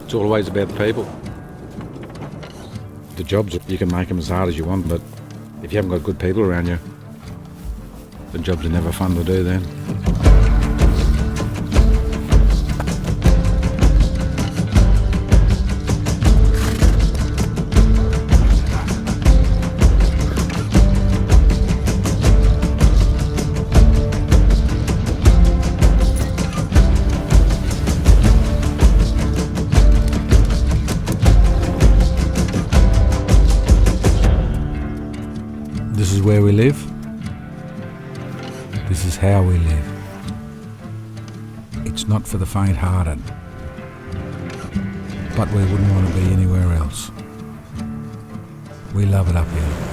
It's always about the people. The jobs, you can make them as hard as you want, but if you haven't got good people around you, the jobs are never fun to do then. This is where we live. This is how we live. It's not for the faint-hearted, but we wouldn't want to be anywhere else. We love it up here.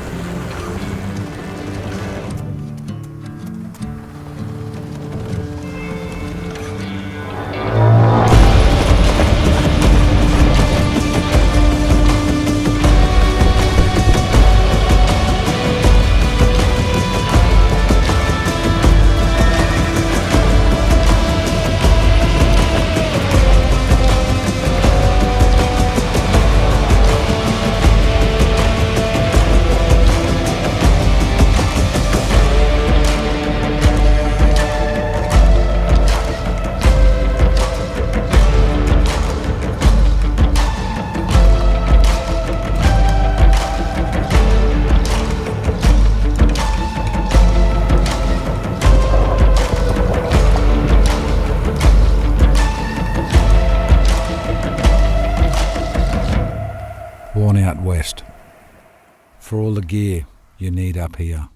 Worn out west for all the gear you need up here.